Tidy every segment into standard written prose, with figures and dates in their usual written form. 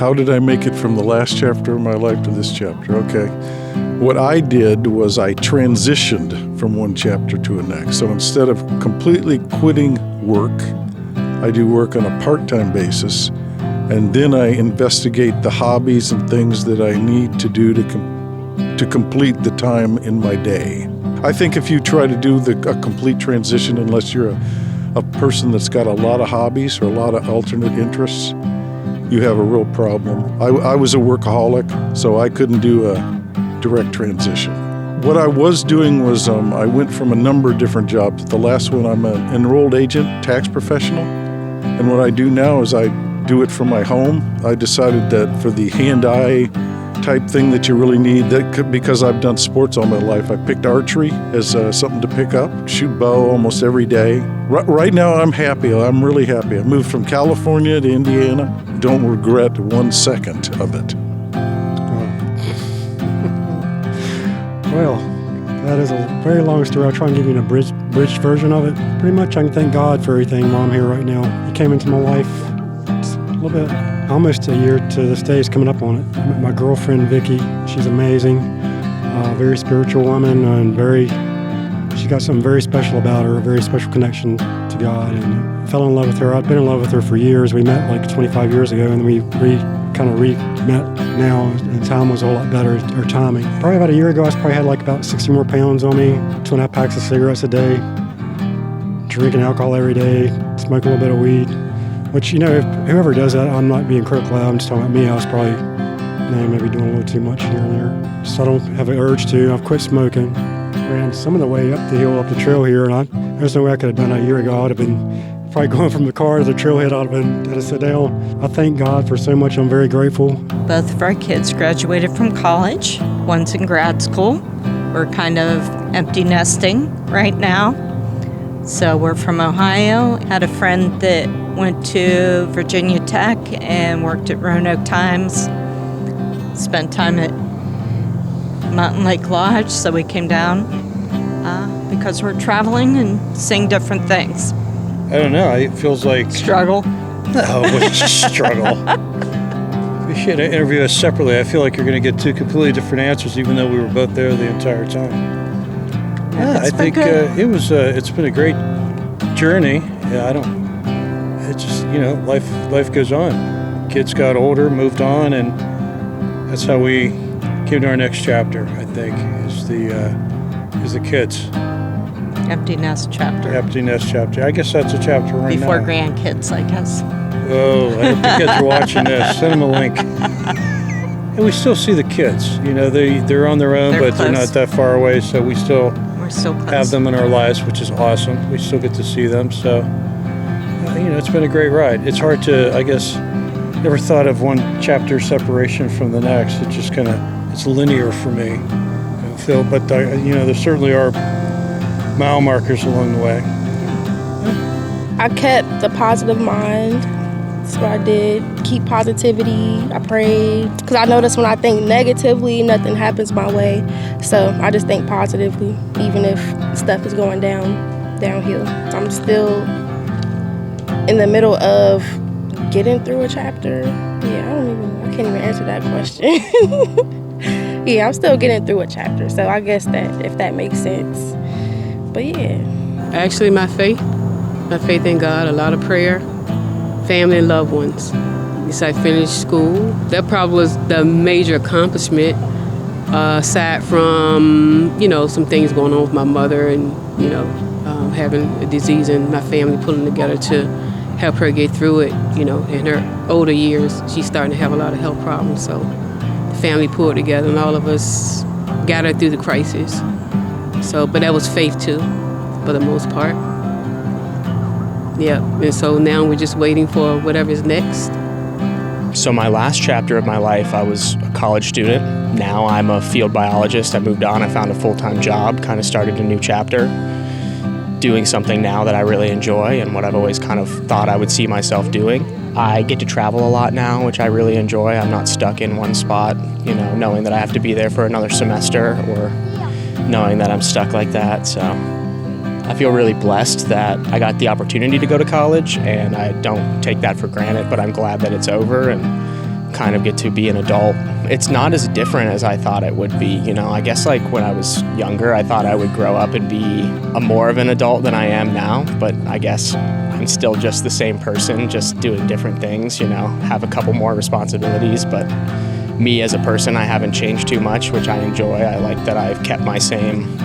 How did I make it from the last chapter of my life to this chapter? Okay. What I did was I transitioned from one chapter to the next. So instead of completely quitting work, I do work on a part-time basis, and then I investigate the hobbies and things that I need to do to complete the time in my day. I think if you try to do a complete transition, unless you're a person that's got a lot of hobbies or a lot of alternate interests, you have a real problem. I was a workaholic, so I couldn't do a direct transition. What I was doing was I went from a number of different jobs. The last one, I'm an enrolled agent, tax professional, and what I do now is I do it from my home. I decided that for the hand-eye type thing that you really need, because I've done sports all my life, I picked archery as something to pick up, shoot bow almost every day. Right now I'm happy, I'm really happy. I moved from California to Indiana. Don't regret 1 second of it. Well, that is a very long story. I'll try and give you an abridged version of it. Pretty much I can thank God for everything while I'm here right now. He came into my life a little bit, almost a year to this day is coming up on it. I met my girlfriend, Vicky. She's amazing, very spiritual woman, and she's got something very special about her, a very special connection to God, and I fell in love with her. I've been in love with her for years. We met like 25 years ago, and we met now, and time was a whole lot better, our timing. Probably about a year ago, I probably had like about 60 more pounds on me, 2.5 packs of cigarettes a day, drinking alcohol every day, smoking a little bit of weed, which, if whoever does that, I'm not being critical. I'm just talking about me. I was probably maybe doing a little too much here and there. So I don't have an urge to. I've quit smoking. Ran some of the way up the hill, up the trail here, and there's no way I could have done that a year ago. I would have been probably going from the car to the trailhead. I'd have sat down. I thank God for so much. I'm very grateful. Both of our kids graduated from college. One's in grad school. We're kind of empty nesting right now. So we're from Ohio. Had a friend that went to Virginia Tech and worked at Roanoke Times. Spent time at Mountain Lake Lodge, so we came down because we're traveling and seeing different things. I don't know. It feels like... Struggle? No, it wasn't struggle. We should interview us separately. I feel like you're going to get two completely different answers, even though we were both there the entire time. Yeah, I think it's been a great journey. Yeah, it's just, life goes on. Kids got older, moved on, and that's how we came to our next chapter, I think, is the kids. Empty nest chapter. Empty nest chapter. I guess that's a chapter right Before now. grandkids, I guess. Oh, I hope the kids are watching this. Send them a link. And we still see the kids. They're on their own, but they're not that far away, so we're still close. Have them in our lives, which is awesome. We still get to see them, so it's been a great ride. It's hard to, I guess, never thought of one chapter separation from the next. It just it's linear for me. But there certainly are mile markers along the way. I kept a positive mind. That's what I did. Keep positivity. I prayed. Because I notice when I think negatively, nothing happens my way. So I just think positively, even if stuff is going downhill. I'm still in the middle of getting through a chapter. Yeah, I can't even answer that question. Yeah, I'm still getting through a chapter. So I guess that, if that makes sense. But yeah. Actually, my faith in God, a lot of prayer, family and loved ones. Besides finished school, that probably was the major accomplishment, aside from, some things going on with my mother and, having a disease and my family pulling together to help her get through it. In her older years, she's starting to have a lot of health problems. So the family pulled together and all of us got her through the crisis. So, but that was faith too, for the most part. Yeah, and so now we're just waiting for whatever is next. So my last chapter of my life, I was a college student. Now I'm a field biologist. I moved on, I found a full-time job, kind of started a new chapter, doing something now that I really enjoy and what I've always kind of thought I would see myself doing. I get to travel a lot now, which I really enjoy. I'm not stuck in one spot, knowing that I have to be there for another semester or knowing that I'm stuck like that. So I feel really blessed that I got the opportunity to go to college, and I don't take that for granted, but I'm glad that it's over and kind of get to be an adult. It's not as different as I thought it would be. You know, I guess like when I was younger, I thought I would grow up and be a more of an adult than I am now. But I guess I'm still just the same person, just doing different things, you know, have a couple more responsibilities. But me as a person, I haven't changed too much, which I enjoy. I like that I've kept my same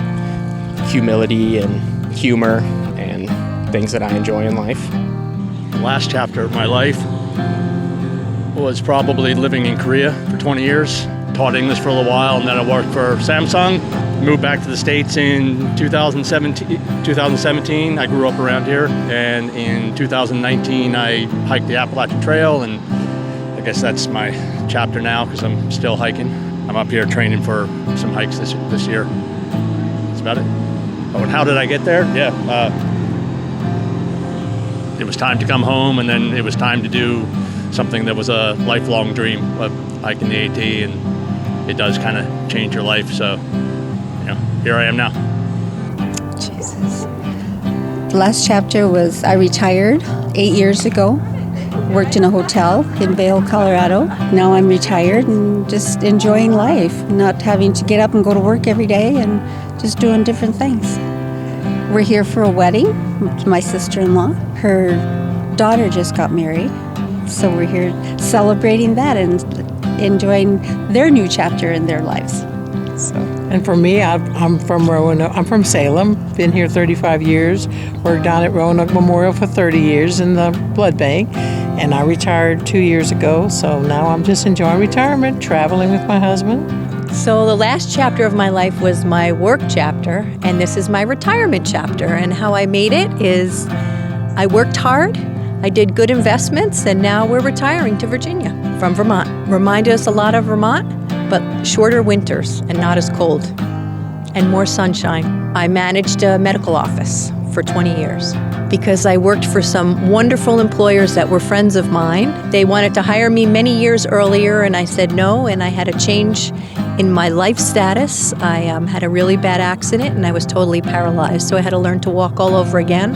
humility and humor and things that I enjoy in life. The last chapter of my life was probably living in Korea for 20 years. Taught English for a little while, and then I worked for Samsung. Moved back to the States in 2017. I grew up around here, and in 2019 I hiked the Appalachian Trail, and I guess that's my chapter now because I'm still hiking. I'm up here training for some hikes this year. That's about it. Oh, and how did I get there? It was time to come home, and then it was time to do something that was a lifelong dream of hiking the AT, and it does kind of change your life. So, you know, here I am now. Jesus. The last chapter was I retired 8 years ago, worked in a hotel in Vail, Colorado. Now I'm retired and just enjoying life, not having to get up and go to work every day and just doing different things. We're here for a wedding with my sister-in-law. Her daughter just got married, so we're here celebrating that and enjoying their new chapter in their lives. So, and for me, I'm from Roanoke. I'm from Salem. Been here 35 years. Worked down at Roanoke Memorial for 30 years in the blood bank, and I retired 2 years ago. So now I'm just enjoying retirement, traveling with my husband. So the last chapter of my life was my work chapter, and this is my retirement chapter. And how I made it is I worked hard, I did good investments, and now we're retiring to Virginia from Vermont. Reminded us a lot of Vermont, but shorter winters and not as cold, and more sunshine. I managed a medical office for 20 years because I worked for some wonderful employers that were friends of mine. They wanted to hire me many years earlier, and I said no, and I had a change in my life status. I had a really bad accident, and I was totally paralyzed, so I had to learn to walk all over again.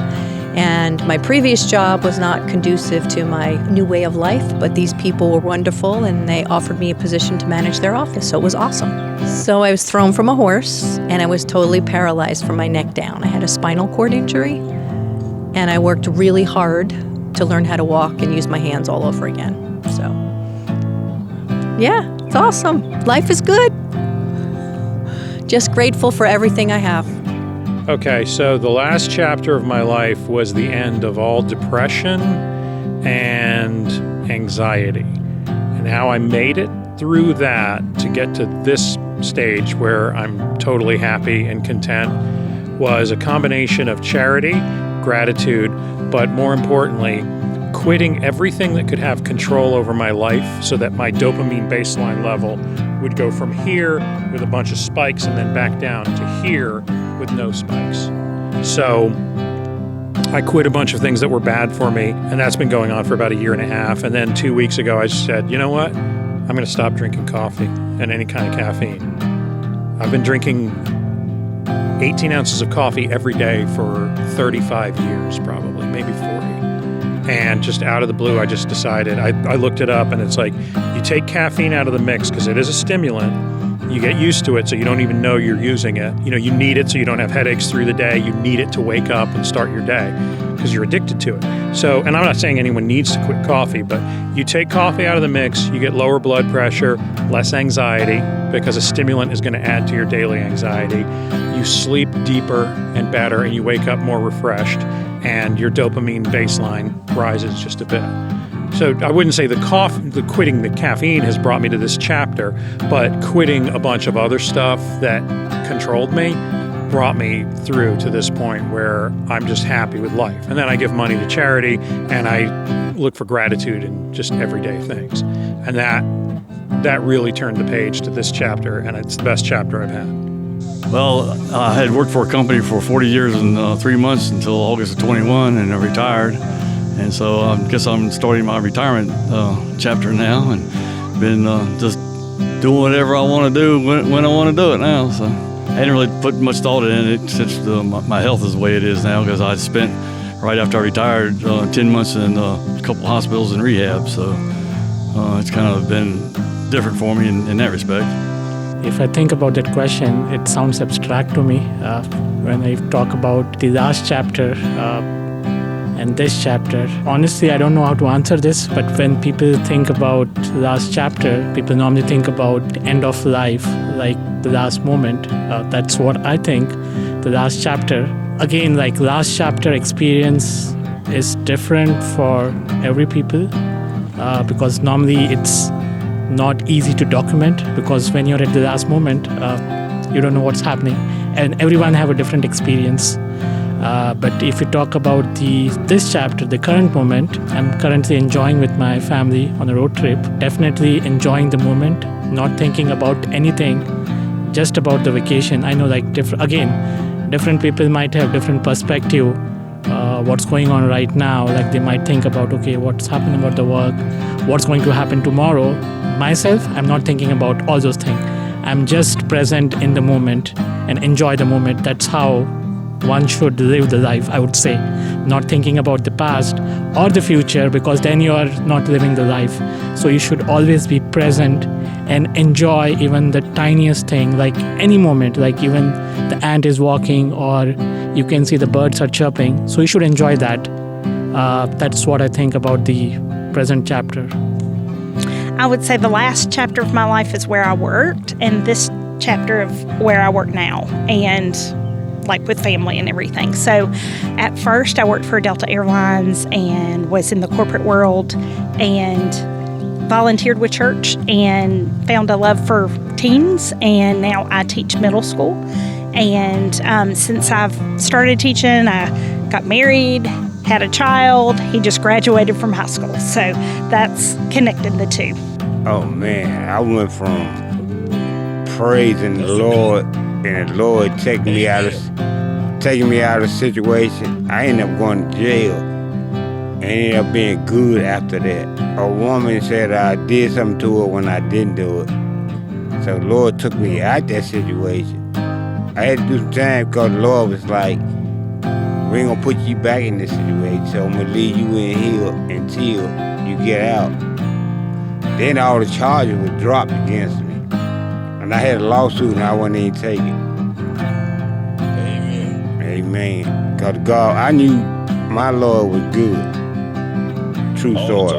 And my previous job was not conducive to my new way of life, but these people were wonderful, and they offered me a position to manage their office, so it was awesome. So I was thrown from a horse, and I was totally paralyzed from my neck down. I had a spinal cord injury, and I worked really hard to learn how to walk and use my hands all over again. So, yeah, it's awesome. Life is good. Just grateful for everything I have. Okay, so the last chapter of my life was the end of all depression and anxiety, and how I made it through that to get to this stage where I'm totally happy and content was a combination of charity, gratitude, but more importantly, quitting everything that could have control over my life so that my dopamine baseline level would go from here with a bunch of spikes and then back down to here with no spikes. So I quit a bunch of things that were bad for me, and that's been going on for about a year and a half. And then 2 weeks ago, I just said, you know what? I'm going to stop drinking coffee and any kind of caffeine. I've been drinking 18 ounces of coffee every day for 35 years, probably, maybe 40. And just out of the blue, I just decided, I looked it up, and it's like, you take caffeine out of the mix because it is a stimulant. You get used to it, so you don't even know you're using it. You know, you need it so you don't have headaches through the day. You need it to wake up and start your day because you're addicted to it. So, and I'm not saying anyone needs to quit coffee, but you take coffee out of the mix, you get lower blood pressure, less anxiety, because a stimulant is going to add to your daily anxiety. You sleep deeper and better, and you wake up more refreshed, and your dopamine baseline rises just a bit. So I wouldn't say the quitting the caffeine has brought me to this chapter, but quitting a bunch of other stuff that controlled me brought me through to this point where I'm just happy with life. And then I give money to charity, and I look for gratitude in just everyday things. And that really turned the page to this chapter, and it's the best chapter I've had. Well, I had worked for a company for 40 years and 3 months until August of 21, and I retired. And so I guess I'm starting my retirement chapter now, and been just doing whatever I want to do when I want to do it now. So I hadn't really put much thought in it since my health is the way it is now, because I spent, right after I retired, 10 months in a couple hospitals and rehab. So it's kind of been different for me in that respect. If I think about that question, it sounds abstract to me. When I talk about the last chapter and this chapter, honestly, I don't know how to answer this, but when people think about last chapter, people normally think about the end of life, like the last moment. That's what I think, the last chapter. Again, like last chapter experience is different for every people because normally it's not easy to document, because when you're at the last moment, you don't know what's happening, and everyone have a different experience. But if you talk about this chapter, the current moment, I'm currently enjoying with my family on a road trip. Definitely enjoying the moment, not thinking about anything, just about the vacation. I know, like different people might have different perspective. What's going on right now? Like they might think about, okay, what's happening about the work, what's going to happen tomorrow. Myself, I'm not thinking about all those things. I'm just present in the moment and enjoy the moment. That's how one should live the life, I would say. Not thinking about the past or the future, because then you are not living the life. So you should always be present and enjoy even the tiniest thing, like any moment, like even the ant is walking or you can see the birds are chirping. So you should enjoy that. That's what I think about the present chapter. I would say the last chapter of my life is where I worked, and this chapter of where I work now, and like with family and everything. So at first I worked for Delta Airlines and was in the corporate world and volunteered with church and found a love for teens, and now I teach middle school. And since I've started teaching, I got married, had a child. He just graduated from high school. So that's connected the two. Oh man, I went from praising the Lord and the Lord taking me out of situation. I ended up going to jail and ended up being good after that. A woman said I did something to her when I didn't do it. So the Lord took me out that situation. I had to do some time because the Lord was like, we ain't gonna put you back in this situation, so I'm gonna leave you in here until you get out. Then all the charges were dropped against me. And I had a lawsuit and I wasn't even take it. Amen. Amen. Because God, I knew my Lord was good. True story.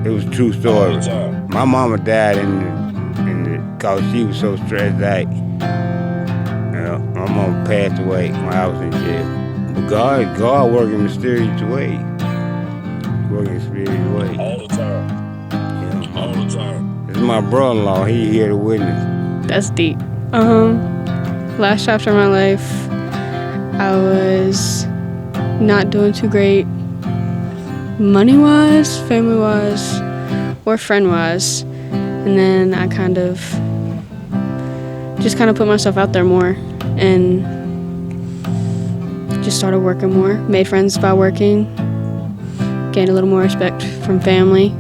It was a true story. My mama died because she was so stressed out. My mama passed away when I was in jail. God working in mysterious ways. Working in mysterious ways. All the time. Yeah. All the time. This is my brother-in-law. He here to witness. That's deep. Last chapter of my life, I was not doing too great money-wise, family-wise, or friend-wise. And then I just put myself out there more and just started working more, made friends by working, gained a little more respect from family.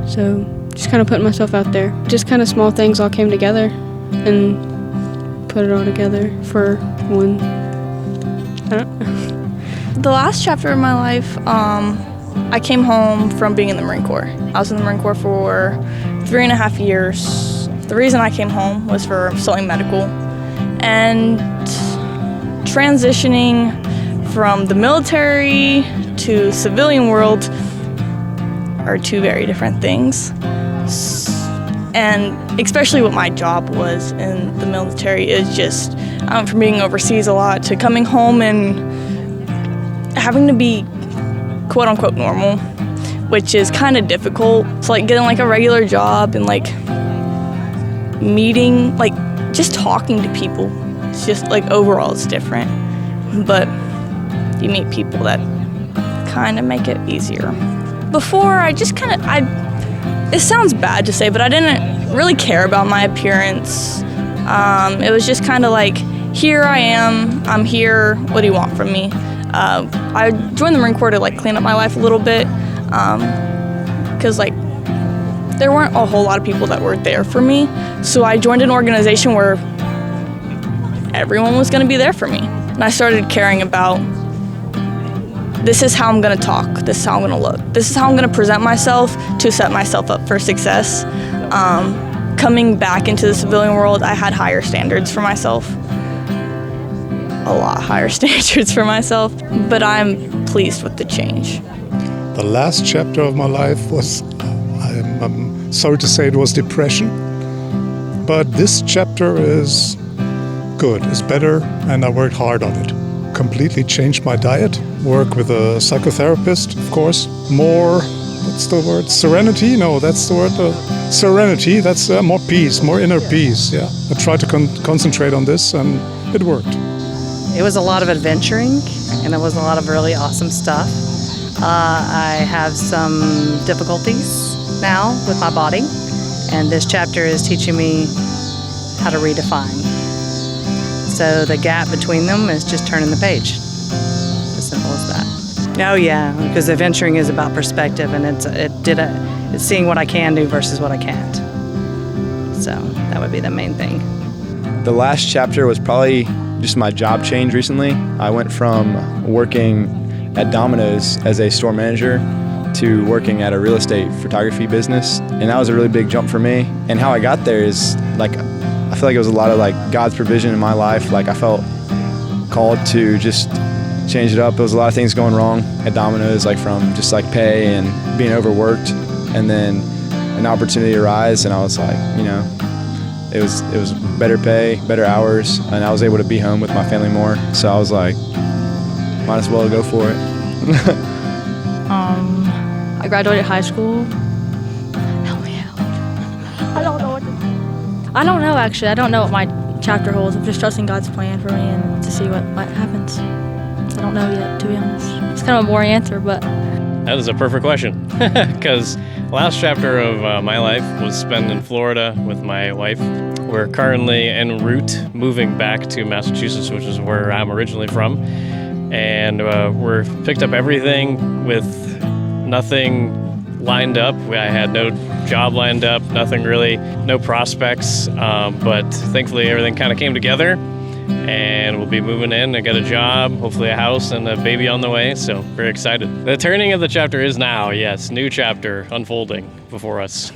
So just kind of putting myself out there. Just kind of small things all came together and put it all together for one. I don't know. The last chapter of my life, I came home from being in the Marine Corps. I was in the Marine Corps for 3.5 years. The reason I came home was for something medical. And transitioning from the military to civilian world are two very different things. And especially what my job was in the military is just, from being overseas a lot to coming home and having to be quote unquote normal, which is kind of difficult. So like getting like a regular job and like meeting, like just talking to people. It's just like overall it's different, but you meet people that kind of make it easier. Before I just it sounds bad to say, but I didn't really care about my appearance. It was just kind of like, here I am, I'm here, what do you want from me? I joined the Marine Corps to like clean up my life a little bit, because like there weren't a whole lot of people that were there for me. So I joined an organization where everyone was going to be there for me. And I started caring about this is how I'm gonna talk, this is how I'm gonna look, this is how I'm gonna present myself to set myself up for success. Coming back into the civilian world, I had higher standards for myself. A lot higher standards for myself, but I'm pleased with the change. The last chapter of my life was, I'm sorry to say, it was depression. But this chapter is good, it's better, and I worked hard on it. Completely changed my diet, work with a psychotherapist, of course. More, what's the word? Serenity? No, that's the word. Serenity, that's more peace, more inner peace, yeah. I tried to concentrate on this, and it worked. It was a lot of adventuring, and it was a lot of really awesome stuff. I have some difficulties now with my body, and this chapter is teaching me how to redefine. So the gap between them is just turning the page. As simple as that. Oh yeah, because adventuring is about perspective, and it's seeing what I can do versus what I can't. So that would be the main thing. The last chapter was probably just my job change recently. I went from working at Domino's as a store manager to working at a real estate photography business, and that was a really big jump for me. And how I got there is like, I feel like it was a lot of like God's provision in my life. Like I felt called to just change it up. There was a lot of things going wrong at Domino's, like from just like pay and being overworked, and then an opportunity arose, and I was like, you know, it was better pay, better hours, and I was able to be home with my family more. So I was like, might as well go for it. I graduated high school. Help me out. I don't know what to do. I don't know, actually. I don't know what my chapter holds. I'm just trusting God's plan for me and to see what happens. I don't know yet, to be honest. It's kind of a boring answer, but... That is a perfect question, because last chapter of my life was spent in Florida with my wife. We're currently en route moving back to Massachusetts, which is where I'm originally from. And we're picked up everything with nothing lined up. I had no job lined up, nothing really, no prospects. But thankfully everything kind of came together, and we'll be moving in. I got a job, hopefully a house, and a baby on the way. So very excited. The turning of the chapter is now, yes, new chapter unfolding before us.